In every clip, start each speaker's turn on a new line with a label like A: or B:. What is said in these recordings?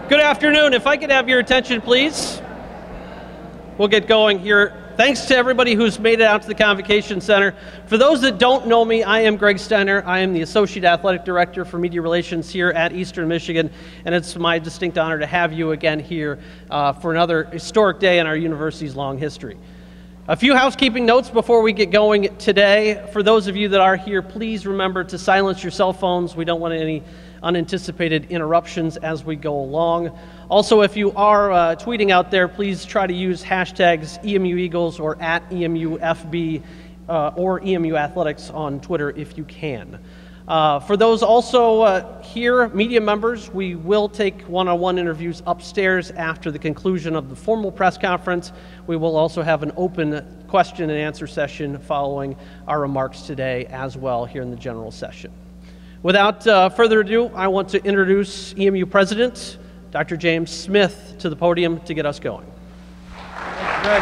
A: Good afternoon. If I could have your attention, please. We'll get going here. Thanks to everybody who's made it out to the Convocation Center. For those that don't know me, I am Greg Steiner. I am the Associate Athletic Director for Media Relations here at Eastern Michigan, and it's my distinct honor to have you again here for another historic day in our university's long history. A few housekeeping notes before we get going today. For those of you that are here, please remember to silence your cell phones. We don't want any unanticipated interruptions as we go along. Also, if you are tweeting out there, please try to use hashtags EMU Eagles or @EMUFB or EMU Athletics on Twitter if you can. For those also here, media members, we will take one-on-one interviews upstairs after the conclusion of the formal press conference. We will also have an open question and answer session following our remarks today as well here in the general session. Without further ado, I want to introduce EMU President, Dr. James Smith, to the podium to get us going. Thanks, Greg.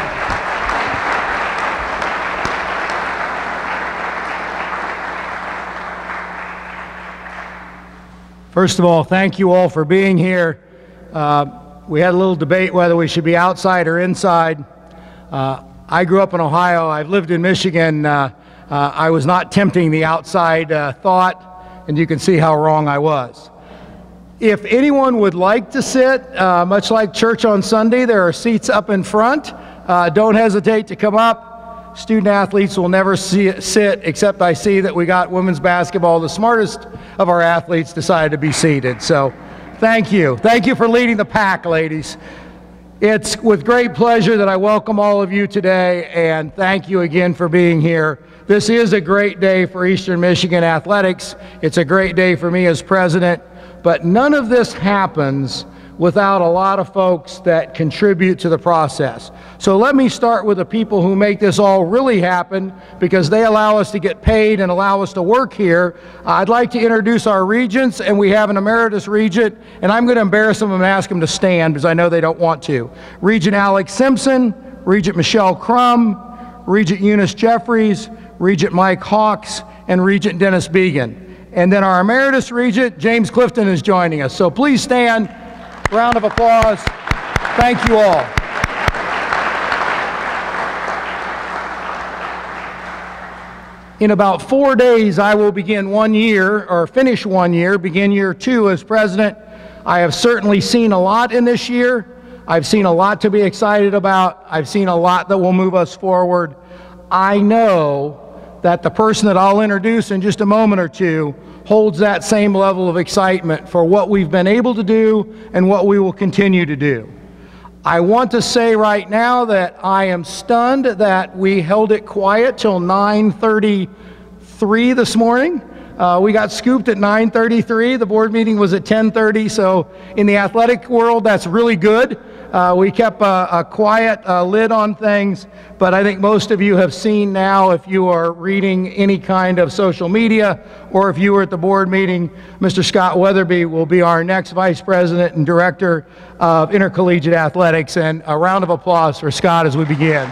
B: First of all, thank you all for being here. We had a little debate whether we should be outside or inside. I grew up in Ohio. I've lived in Michigan. I was not tempting the outside thought, and you can see how wrong I was. If anyone would like to sit, much like church on Sunday, there are seats up in front. Don't hesitate to come up. Student athletes will never sit, except I see that we got women's basketball. The smartest of our athletes decided to be seated. So thank you. Thank you for leading the pack, ladies. It's with great pleasure that I welcome all of you today, and thank you again for being here. This is a great day for Eastern Michigan athletics. It's a great day for me as president, but none of this happens without a lot of folks that contribute to the process. So let me start with the people who make this all really happen, because they allow us to get paid and allow us to work here. I'd like to introduce our regents, and we have an emeritus regent, and I'm going to embarrass them and ask them to stand because I know they don't want to. Regent Alex Simpson, Regent Michelle Crum, Regent Eunice Jeffries, Regent Mike Hawks, and Regent Dennis Began. And then our emeritus regent, James Clifton, is joining us. So please stand. Round of applause. Thank you all. In about 4 days, I will begin 1 year, or finish 1 year, begin year 2 as president. I have certainly seen a lot in this year. I've seen a lot to be excited about. I've seen a lot that will move us forward. I know that the person that I'll introduce in just a moment or two holds that same level of excitement for what we've been able to do and what we will continue to do. I want to say right now that I am stunned that we held it quiet till 9:33 this morning. We got scooped at 9:33. The board meeting was at 10:30, so in the athletic world, that's really good. We kept a quiet lid on things, but I think most of you have seen now, if you are reading any kind of social media or if you were at the board meeting, Mr. Scott Wetherbee will be our next Vice President and Director of Intercollegiate Athletics, and a round of applause for Scott as we begin.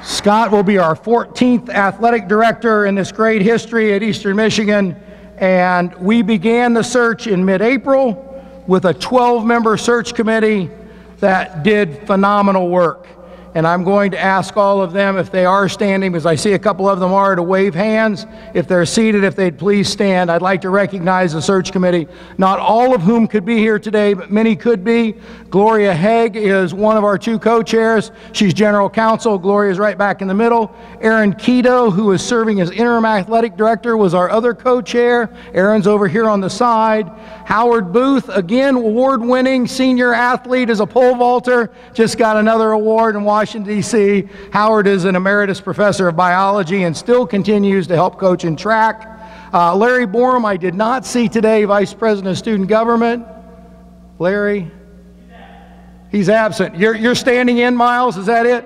B: Scott will be our 14th athletic director in this great history at Eastern Michigan, and we began the search in mid-April with a 12-member search committee that did phenomenal work. And I'm going to ask all of them, if they are standing, because I see a couple of them are, to wave hands. If they're seated, if they'd please stand. I'd like to recognize the search committee, not all of whom could be here today, but many could be. Gloria Haig is one of our 2 co-chairs. She's general counsel. Gloria's right back in the middle. Aaron Keto, who is serving as interim athletic director, was our other co-chair. Aaron's over here on the side. Howard Booth, again, award-winning senior athlete, is a pole vaulter, just got another award in Washington, D.C. Howard is an emeritus professor of biology and still continues to help coach in track. Larry Borum, I did not see today, Vice President of Student Government. Larry? He's absent. You're standing in, Miles, is that it?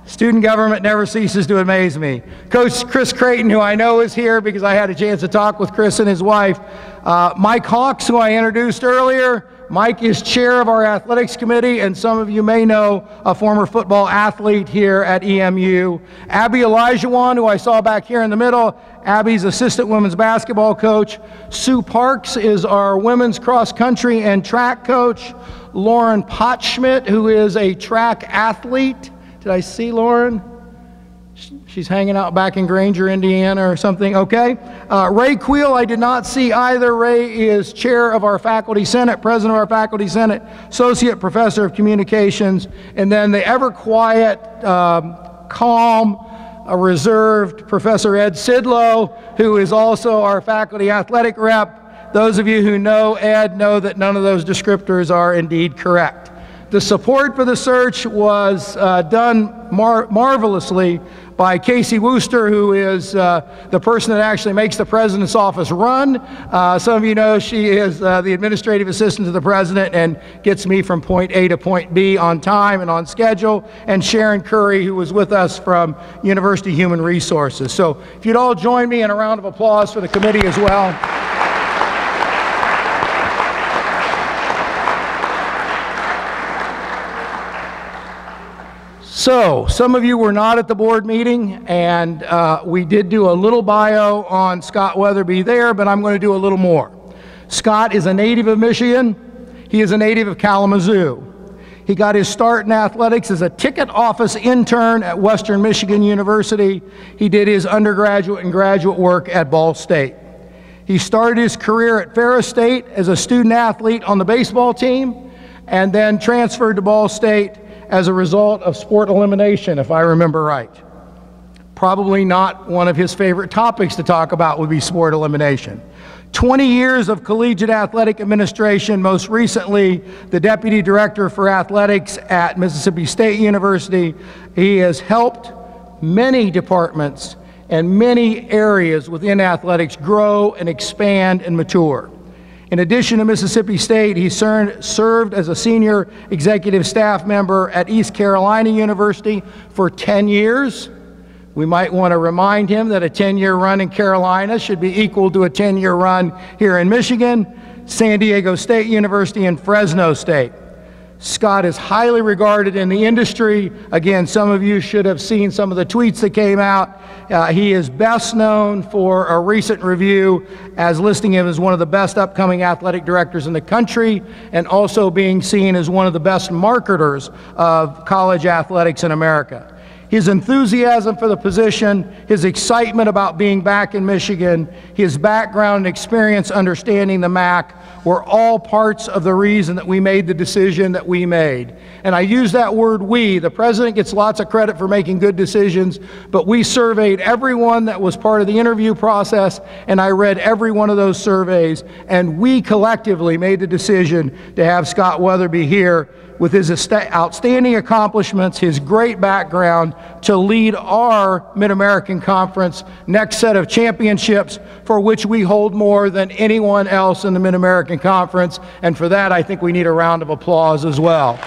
B: Student government never ceases to amaze me. Coach Chris Creighton, who I know is here because I had a chance to talk with Chris and his wife. Mike Hawks, who I introduced earlier, Mike is chair of our athletics committee, and some of you may know a former football athlete here at EMU. Abby Elijahwan, who I saw back here in the middle, Abby's assistant women's basketball coach. Sue Parks is our women's cross country and track coach. Lauren Potschmidt, who is a track athlete. Did I see Lauren? She's hanging out back in Granger, Indiana or something. Okay. Ray Queel, I did not see either. Ray is chair of our faculty senate, president of our faculty senate, associate professor of communications, and then the ever quiet, calm, reserved Professor Ed Sidlow, who is also our faculty athletic rep. Those of you who know Ed know that none of those descriptors are indeed correct. The support for the search was done marvelously by Casey Wooster, who is the person that actually makes the president's office run. Some of you know she is the administrative assistant to the president and gets me from point A to point B on time and on schedule. And Sharon Curry, who was with us from University Human Resources. So if you'd all join me in a round of applause for the committee as well. So, some of you were not at the board meeting, and we did do a little bio on Scott Wetherbee there, but I'm going to do a little more. Scott is a native of Michigan. He is a native of Kalamazoo. He got his start in athletics as a ticket office intern at Western Michigan University. He did his undergraduate and graduate work at Ball State. He started his career at Ferris State as a student athlete on the baseball team, and then transferred to Ball State as a result of sport elimination, if I remember right. Probably not one of his favorite topics to talk about would be sport elimination. 20 years of collegiate athletic administration, most recently the Deputy Director for Athletics at Mississippi State University. He has helped many departments and many areas within athletics grow and expand and mature. In addition to Mississippi State, he served as a senior executive staff member at East Carolina University for 10 years. We might want to remind him that a 10-year run in Carolina should be equal to a 10-year run here in Michigan, San Diego State University, and Fresno State. Scott is highly regarded in the industry. Again, some of you should have seen some of the tweets that came out. He is best known for a recent review as listing him as one of the best upcoming athletic directors in the country, and also being seen as one of the best marketers of college athletics in America. His enthusiasm for the position, his excitement about being back in Michigan, his background and experience understanding the MAC were all parts of the reason that we made the decision that we made. And I use that word we. The president gets lots of credit for making good decisions, but we surveyed everyone that was part of the interview process, and I read every one of those surveys, and we collectively made the decision to have Scott Wetherbee here with his outstanding accomplishments, his great background, to lead our Mid-American Conference next set of championships, for which we hold more than anyone else in the Mid-American Conference. And for that, I think we need a round of applause as well.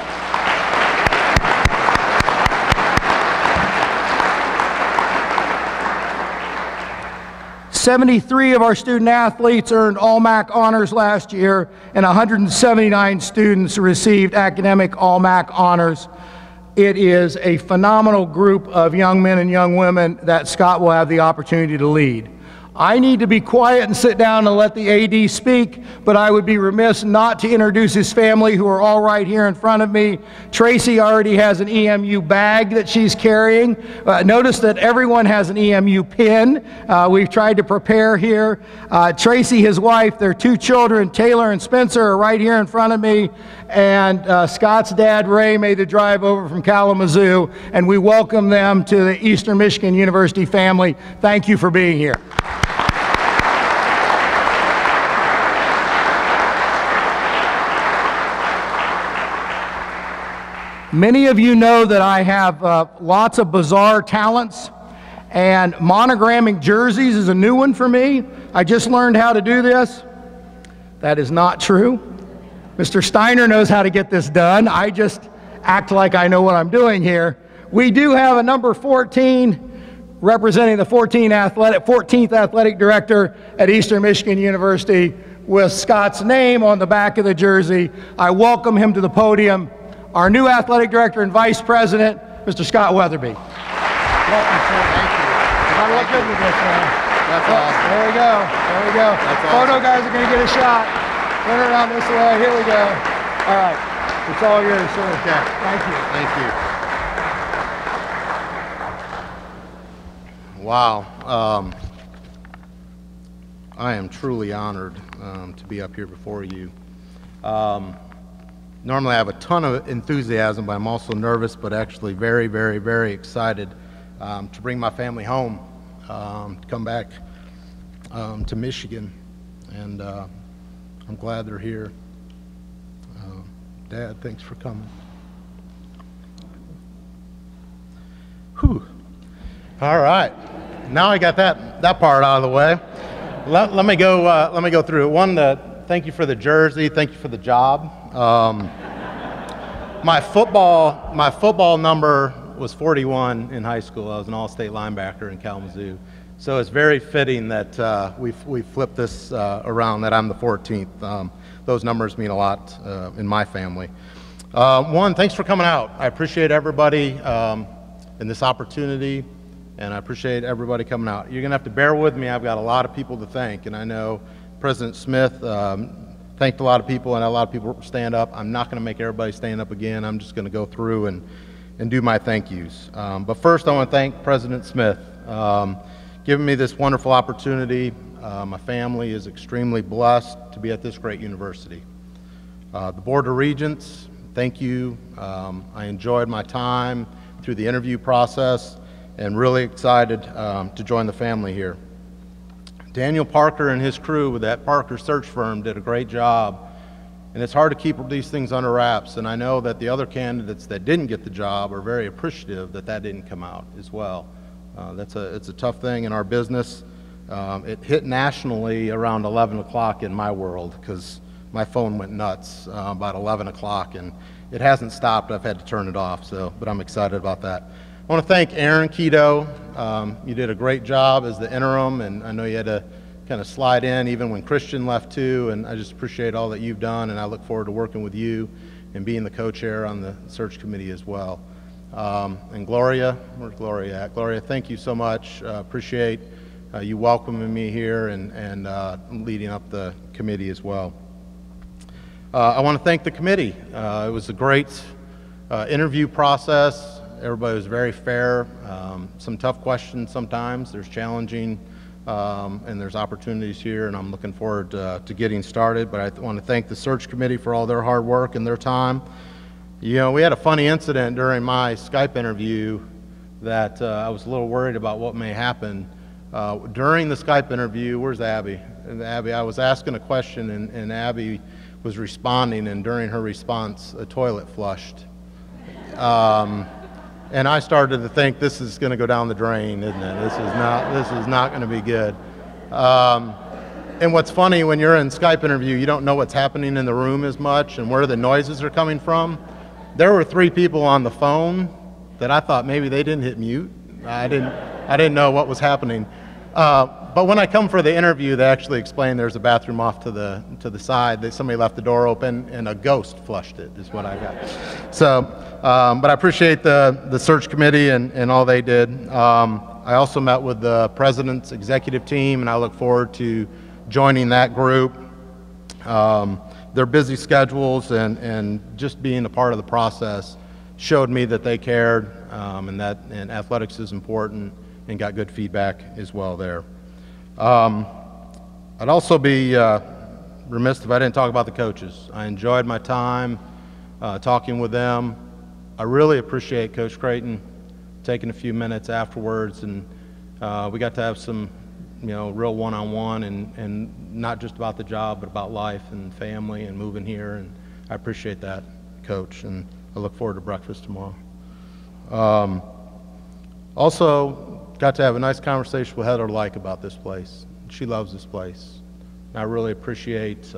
B: 73 of our student athletes earned All-MAC honors last year, and 179 students received academic All-MAC honors. It is a phenomenal group of young men and young women that Scott will have the opportunity to lead. I need to be quiet and sit down and let the AD speak, but I would be remiss not to introduce his family, who are all right here in front of me. Tracy already has an EMU bag that she's carrying. Notice that everyone has an EMU pin. We've tried to prepare here. Tracy, his wife, their two children, Taylor and Spencer, are right here in front of me. And Scott's dad, Ray, made the drive over from Kalamazoo, and we welcome them to the Eastern Michigan University family. Thank you for being here. Many of you know that I have lots of bizarre talents, and monogramming jerseys is a new one for me. I just learned how to do this. That is not true. Mr. Steiner knows how to get this done. I just act like I know what I'm doing here. We do have a number 14 representing the 14th athletic director at Eastern Michigan University. with Scott's name on the back of the jersey. I welcome him to the podium, our new athletic director and vice president, Mr. Scott Wetherbee. Welcome, sir.
C: Thank you.
B: You gotta look good with this, man.
C: That's awesome.
B: There we go. There we go.
C: That's
B: Photo
C: awesome.
B: guys are going to get a shot. Turn it around this way. Here we go. All right. It's all yours, sir.
C: Okay.
B: Thank you.
C: Thank you. Wow. I am truly honored to be up here before you. Normally I have a ton of enthusiasm, but I'm also nervous, but actually very, very, very excited to bring my family home, to come back to Michigan, and I'm glad they're here. Dad, thanks for coming. Whew. All right, now I got that part out of the way. Let me go through it. One, thank you for the jersey. Thank you for the job. My football number was 41 in high school. I was an all-state linebacker in Kalamazoo. So it's very fitting that we flipped this around, that I'm the 14th. Those numbers mean a lot in my family. One, thanks for coming out. I appreciate everybody and this opportunity, and I appreciate everybody coming out. You're going to have to bear with me. I've got a lot of people to thank, and I know President Smith thanked a lot of people, and a lot of people stand up. I'm not going to make everybody stand up again. I'm just going to go through and do my thank yous. But first, I want to thank President Smith. Giving me this wonderful opportunity. My family is extremely blessed to be at this great university. The Board of Regents, thank you. I enjoyed my time through the interview process and really excited to join the family here. Daniel Parker and his crew with that Parker search firm did a great job, and it's hard to keep these things under wraps, and I know that the other candidates that didn't get the job are very appreciative that that didn't come out as well. It's a tough thing in our business. It hit nationally around 11 o'clock in my world because my phone went nuts about 11 o'clock, and it hasn't stopped. I've had to turn it off, but I'm excited about that. I want to thank Aaron Keto. You did a great job as the interim, and I know you had to kind of slide in even when Christian left too, and I just appreciate all that you've done, and I look forward to working with you and being the co-chair on the search committee as well. And Gloria, where's Gloria at? Gloria, thank you so much. Appreciate you welcoming me here and leading up the committee as well. I want to thank the committee. It was a great interview process. Everybody was very fair. Some tough questions sometimes. There's challenging and there's opportunities here, and I'm looking forward to getting started. But I want to thank the search committee for all their hard work and their time. You know, we had a funny incident during my Skype interview that I was a little worried about what may happen. During the Skype interview, where's Abby? Abby, I was asking a question, and Abby was responding, and during her response, a toilet flushed. And I started to think, this is going to go down the drain, isn't it? This is not going to be good. And what's funny, when you're in Skype interview, you don't know what's happening in the room as much and where the noises are coming from. There were 3 people on the phone that I thought maybe they didn't hit mute. I didn't know what was happening. But when I come for the interview, they actually explained there's a bathroom off to the side, that somebody left the door open and a ghost flushed it, is what I got. So, but I appreciate the search committee and all they did. I also met with the president's executive team, and I look forward to joining that group. Their busy schedules and just being a part of the process showed me that they cared, and athletics is important, and got good feedback as well there. I'd also be remiss if I didn't talk about the coaches. I enjoyed my time talking with them. I really appreciate Coach Creighton taking a few minutes afterwards, and we got to have some real one-on-one and not just about the job, but about life and family and moving here, and I appreciate that, Coach, and I look forward to breakfast tomorrow. Also, got to have a nice conversation with Heather Like about this place. She loves this place. And I really appreciate,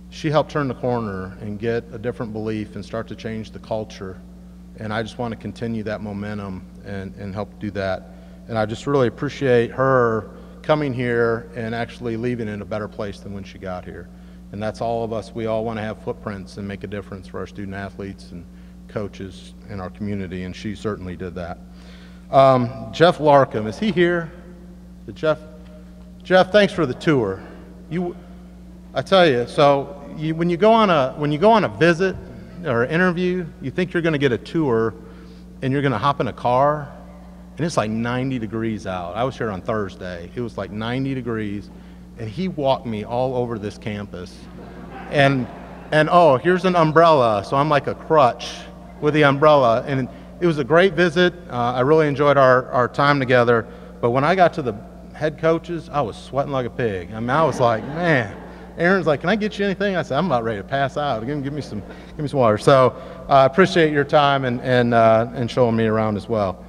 C: she helped turn the corner and get a different belief and start to change the culture, and I just want to continue that momentum and help do that. And I just really appreciate her coming here and actually leaving in a better place than when she got here. And that's all of us. We all want to have footprints and make a difference for our student athletes and coaches in our community, and she certainly did that. Jeff Larkham, is he here? Jeff, thanks for the tour. I tell you, so when you go on a visit or interview, you think you're going to get a tour, and you're going to hop in a car, and it's like 90 degrees out. I was here on Thursday. It was like 90 degrees, and he walked me all over this campus. And oh, here's an umbrella, so I'm like a crutch with the umbrella. And it was a great visit. I really enjoyed our time together. But when I got to the head coaches, I was sweating like a pig. I mean, I was like, man. Aaron's like, can I get you anything? I said, I'm about ready to pass out. Give me some water. So I appreciate your time and showing me around as well.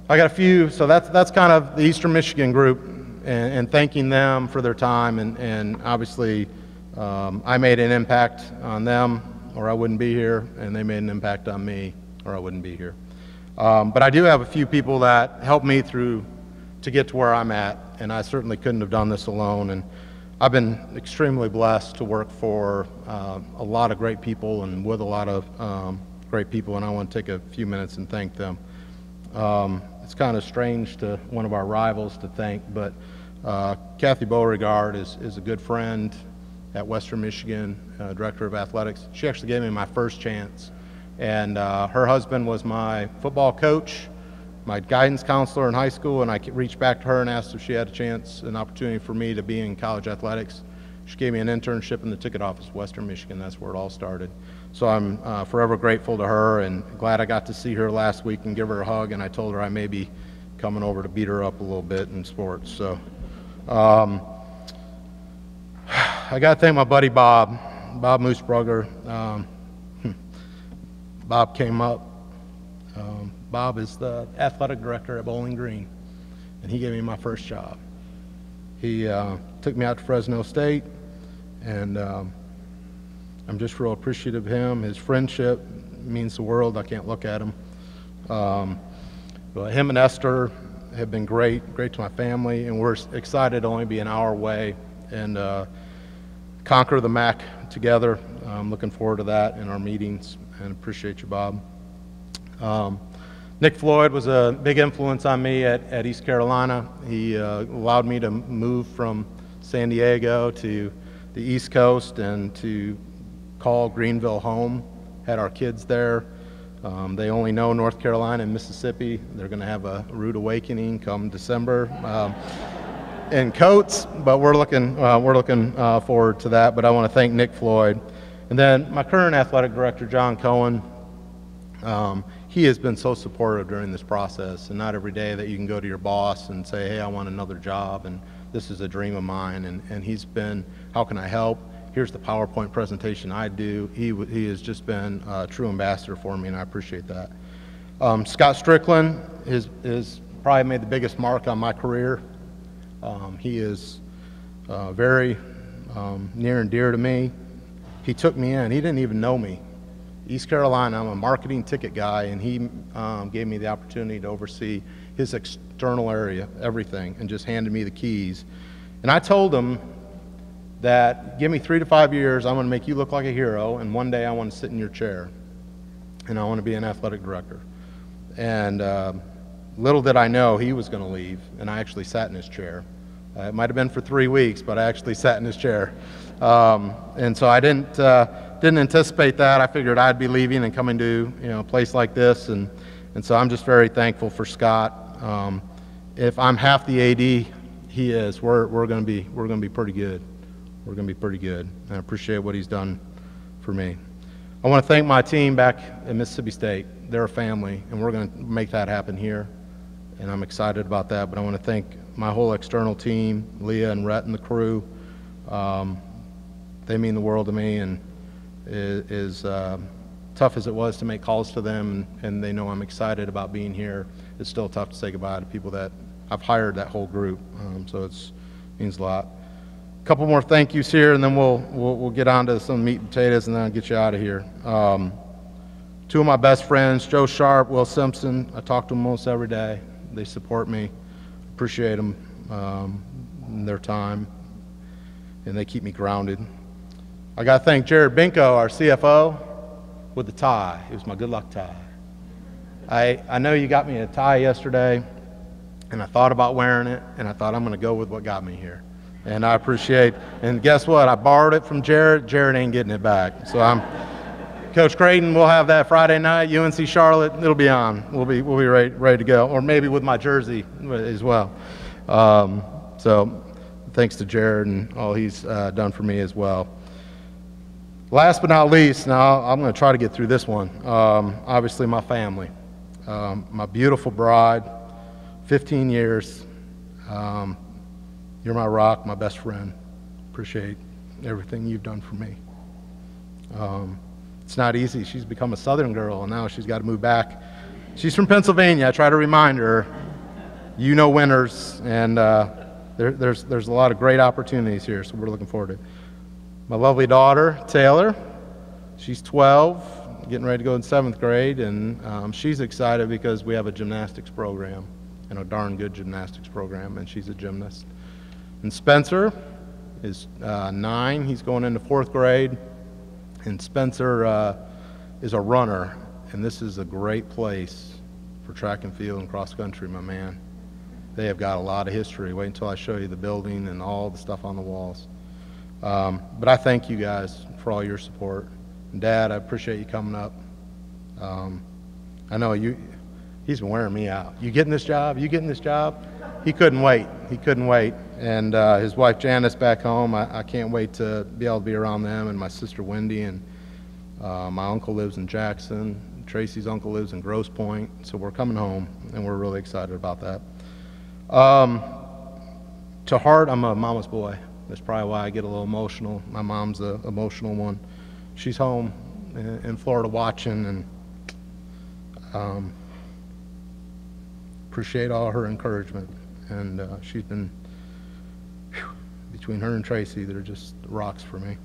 C: I got a few, so that's kind of the Eastern Michigan group, and thanking them for their time, and obviously I made an impact on them or I wouldn't be here, and they made an impact on me or I wouldn't be here. But I do have a few people that helped me to get to where I'm at, and I certainly couldn't have done this alone. And I've been extremely blessed to work for a lot of great people and with a lot of great people, and I want to take a few minutes and thank them. It's kind of strange to one of our rivals to thank, but Kathy Beauregard is a good friend at Western Michigan, Director of Athletics. She actually gave me my first chance, and her husband was my football coach, my guidance counselor in high school, and I reached back to her and asked if she had a chance, an opportunity for me to be in college athletics. She gave me an internship in the ticket office, Western Michigan. That's where it all started. So I'm forever grateful to her, and glad I got to see her last week and give her a hug, and I told her I may be coming over to beat her up a little bit in sports. So I got to thank my buddy Bob Moosbrugger. Bob came up. Bob is the athletic director at Bowling Green, and he gave me my first job. He took me out to Fresno State, and I'm just real appreciative of him. His friendship means the world. I can't look at him. But him and Esther have been great to my family, and we're excited to only be an hour away and conquer the MAC together. I'm looking forward to that in our meetings, and appreciate you, Bob. Nick Floyd was a big influence on me at East Carolina. He allowed me to move from San Diego to the East Coast and to call Greenville home. Had our kids there. They only know North Carolina and Mississippi. They're going to have a rude awakening come December in Coates, but we're looking forward to that. But I want to thank Nick Floyd, and then my current athletic director, John Cohen. He has been so supportive during this process, and not every day that you can go to your boss and say, hey, I want another job, and this is a dream of mine, and he's been, how can I help? Here's the PowerPoint presentation I do. He has just been a true ambassador for me, and I appreciate that. Scott Strickland has probably made the biggest mark on my career. He is very near and dear to me. He took me in. He didn't even know me. East Carolina, I'm a marketing ticket guy, and he gave me the opportunity to oversee his external area, everything, and just handed me the keys. And I told him that give me 3 to 5 years, I'm going to make you look like a hero, and one day I want to sit in your chair, and I want to be an athletic director. And little did I know he was going to leave, and I actually sat in his chair. It might have been for 3 weeks, but I actually sat in his chair. And so I didn't anticipate that. I figured I'd be leaving and coming to a place like this, and so I'm just very thankful for Scott. If I'm half the AD he is, we're going to be pretty good. We're going to be pretty good. And I appreciate what he's done for me. I want to thank my team back at Mississippi State. They're a family, and we're going to make that happen here, and I'm excited about that. But I want to thank my whole external team, Leah and Rhett and the crew. They mean the world to me, and as tough as it was to make calls to them, and they know I'm excited about being here, it's still tough to say goodbye to people that I've hired, that whole group. So it means a lot. A couple more thank yous here, and then we'll get on to some meat and potatoes, and then I'll get you out of here. 2 of my best friends, Joe Sharp, Will Simpson. I talk to them almost every day. They support me. Appreciate them. and their time, and they keep me grounded. I got to thank Jared Binko, our CFO, with the tie. It was my good luck tie. I know you got me a tie yesterday, and I thought about wearing it, and I thought I'm going to go with what got me here. And I appreciate, and guess what? I borrowed it from Jared. Jared ain't getting it back. So Coach Creighton, we'll have that Friday night, UNC Charlotte, it'll be on. We'll be ready to go, or maybe with my jersey as well. So thanks to Jared and all he's done for me as well. Last but not least, now I'm going to try to get through this one. Obviously my family, my beautiful bride, 15 years. You're my rock, my best friend. Appreciate everything you've done for me. It's not easy. She's become a Southern girl, and now she's got to move back. She's from Pennsylvania. I try to remind her, you know winners, and there's a lot of great opportunities here, so we're looking forward to it. My lovely daughter, Taylor, she's 12, getting ready to go in 7th grade, and she's excited because we have a gymnastics program, and a darn good gymnastics program, and she's a gymnast. And Spencer is 9. He's going into 4th grade. And Spencer is a runner. And this is a great place for track and field and cross country, my man. They have got a lot of history. Wait until I show you the building and all the stuff on the walls. But I thank you guys for all your support. And Dad, I appreciate you coming up. I know he's been wearing me out. You getting this job? You getting this job? He couldn't wait. He couldn't wait. And his wife Janice back home, I can't wait to be able to be around them, and my sister Wendy, and my uncle lives in Jackson. Tracy's uncle lives in Grosse Pointe, so we're coming home, and we're really excited about that. To heart, I'm a mama's boy. That's probably why I get a little emotional. My mom's an emotional one. She's home in Florida watching, and appreciate all her encouragement. And she's been, between her and Tracy, they're just rocks for me.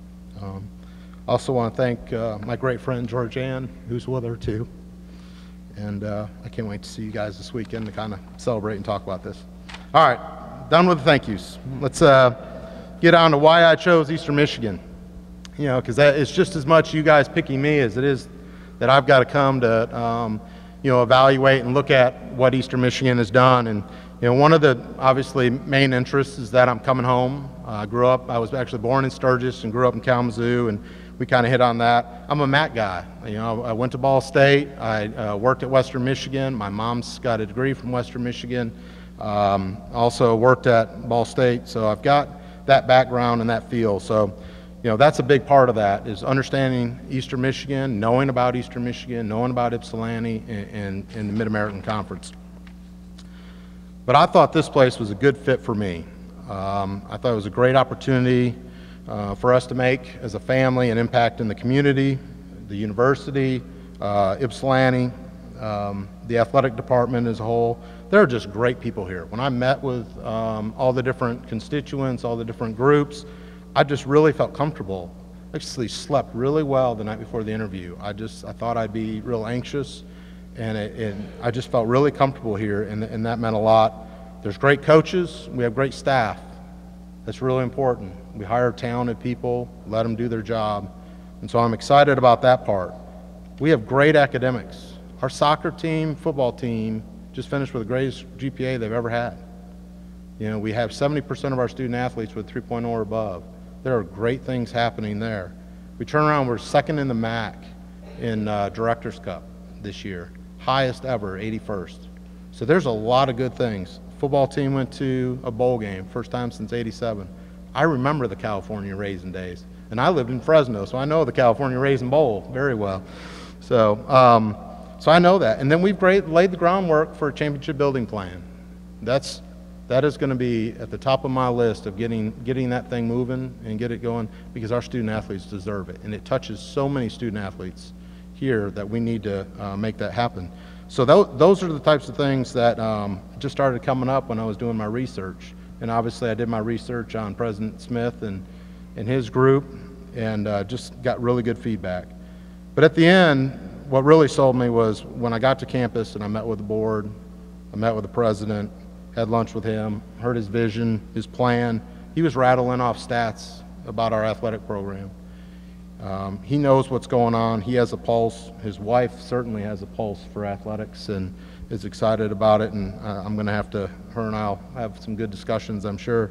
C: Also want to thank my great friend Georgianne, who's with her too. And I can't wait to see you guys this weekend to kind of celebrate and talk about this. All right, done with the thank yous. Let's get on to why I chose Eastern Michigan. You know, because it's just as much you guys picking me as it is that I've got to come to, evaluate and look at what Eastern Michigan has done. And one of the obviously main interests is that I'm coming home. I was actually born in Sturgis and grew up in Kalamazoo, and we kind of hit on that. I'm a MAC guy. I went to Ball State. I worked at Western Michigan. My mom's got a degree from Western Michigan. Also worked at Ball State, so I've got that background and that feel. So, that's a big part of that, is understanding Eastern Michigan, knowing about Eastern Michigan, knowing about Ypsilanti and the Mid-American Conference. But I thought this place was a good fit for me. I thought it was a great opportunity for us to make as a family an impact in the community, the university, Ypsilanti, the athletic department as a whole. There are just great people here. When I met with all the different constituents, all the different groups, I just really felt comfortable. I actually slept really well the night before the interview. I thought I'd be real anxious, and I just felt really comfortable here, and that meant a lot. There's great coaches. We have great staff. That's really important. We hire talented people, let them do their job, and so I'm excited about that part. We have great academics. Our soccer team, football team, just finished with the greatest GPA they've ever had. We have 70% of our student athletes with 3.0 or above. There are great things happening there. We turn around, we're second in the MAC in Director's Cup this year. Highest ever, 81st. So there's a lot of good things. Football team went to a bowl game, first time since '87. I remember the California Raisin days. And I lived in Fresno, so I know the California Raisin Bowl very well. So I know that. And then we've laid the groundwork for a championship building plan. That is going to be at the top of my list of getting that thing moving and get it going, because our student athletes deserve it. And it touches so many student athletes here that we need to make that happen. So those are the types of things that just started coming up when I was doing my research. And obviously I did my research on President Smith and his group, and just got really good feedback. But at the end, what really sold me was when I got to campus and I met with the board, I met with the president, had lunch with him, heard his vision, his plan. He was rattling off stats about our athletic program. He knows what's going on. He has a pulse. His wife certainly has a pulse for athletics and is excited about it, and I'm going to have to, her and I'll have some good discussions, I'm sure.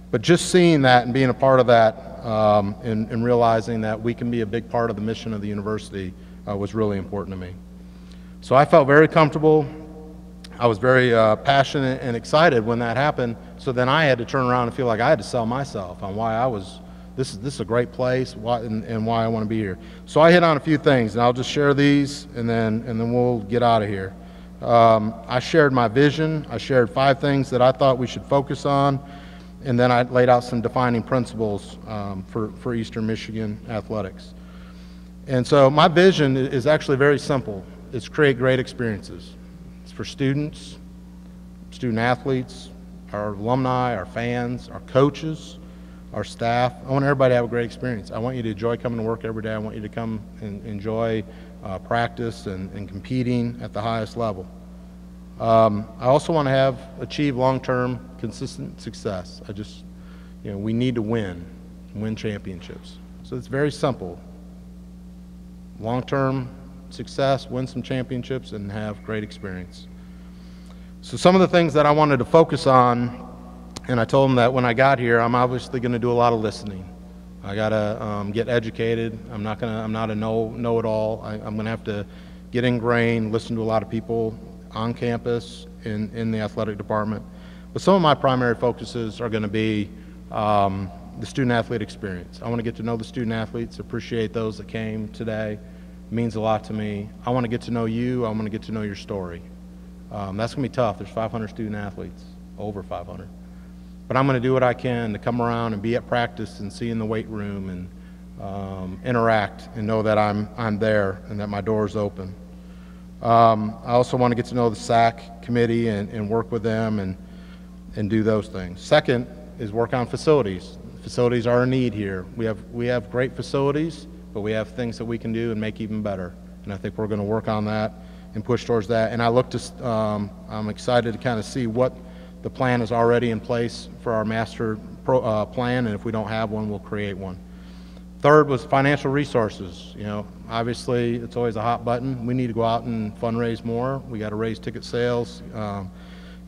C: But just seeing that and being a part of that and realizing that we can be a big part of the mission of the university was really important to me. So I felt very comfortable. I was very passionate and excited when that happened. So then I had to turn around and feel like I had to sell myself on why I was, this is a great place, and why I want to be here. So I hit on a few things, and I'll just share these, and then we'll get out of here. I shared my vision. I shared 5 things that I thought we should focus on, and then I laid out some defining principles for Eastern Michigan athletics. And so my vision is actually very simple. It's create great experiences. It's for students, student athletes, our alumni, our fans, our coaches, our staff. I want everybody to have a great experience. I want you to enjoy coming to work every day. I want you to come and enjoy practice and competing at the highest level. I also want to achieve long-term consistent success. We need to win championships. So it's very simple. Long-term success, win some championships, and have great experience. So some of the things that I wanted to focus on, and I told them that when I got here, I'm obviously going to do a lot of listening. I got to get educated. I'm not a know-it-all. I'm going to have to get ingrained, listen to a lot of people on campus in the athletic department. But some of my primary focuses are going to be the student-athlete experience. I want to get to know the student-athletes, appreciate those that came today. It means a lot to me. I want to get to know you. I want to get to know your story. That's going to be tough. There's 500 student-athletes, over 500. But I'm going to do what I can to come around and be at practice and see in the weight room and interact and know that I'm there and that my door's open. I also want to get to know the SAC committee and work with them and do those things. Second is work on facilities. Facilities are a need here. We have great facilities, but we have things that we can do and make even better. And I think we're going to work on that and push towards that. And I'm excited to kind of see what the plan is already in place for our master plan, and if we don't have one, we'll create one. Third was financial resources. Obviously it's always a hot button. We need to go out and fundraise more. We got to raise ticket sales,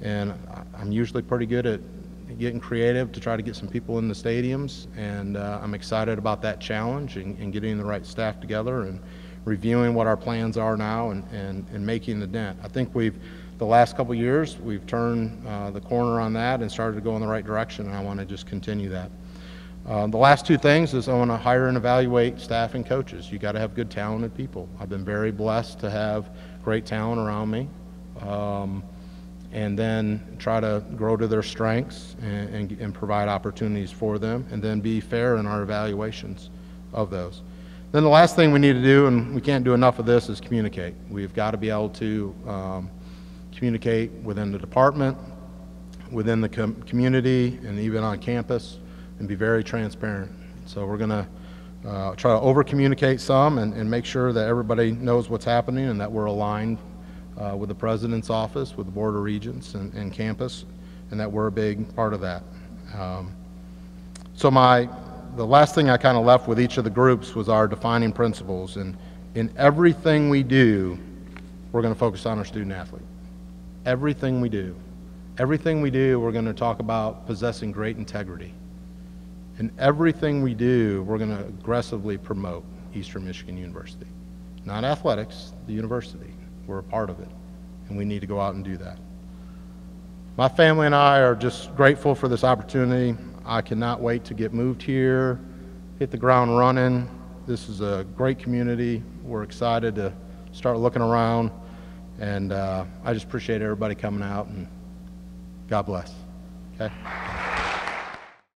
C: and I'm usually pretty good at getting creative to try to get some people in the stadiums, and I'm excited about that challenge and getting the right staff together and reviewing what our plans are now and making the dent. I think the last couple of years, we've turned the corner on that and started to go in the right direction, and I want to just continue that. The last 2 things is I want to hire and evaluate staff and coaches. You got to have good, talented people. I've been very blessed to have great talent around me, and then try to grow to their strengths and provide opportunities for them, and then be fair in our evaluations of those. Then the last thing we need to do, and we can't do enough of this, is communicate. We've got to be able to communicate within the department, within the community, and even on campus, and be very transparent. So we're going to try to over-communicate some and make sure that everybody knows what's happening and that we're aligned with the President's office, with the Board of Regents and campus, and that we're a big part of that. The last thing I kind of left with each of the groups was our defining principles. And in everything we do, we're going to focus on our student-athlete. Everything we do. Everything we do, we're going to talk about possessing great integrity. In everything we do, we're going to aggressively promote Eastern Michigan University. Not athletics, the university. We're a part of it, and we need to go out and do that. My family and I are just grateful for this opportunity. I cannot wait to get moved here, hit the ground running. This is a great community. We're excited to start looking around, and I just appreciate everybody coming out, and God bless. Okay?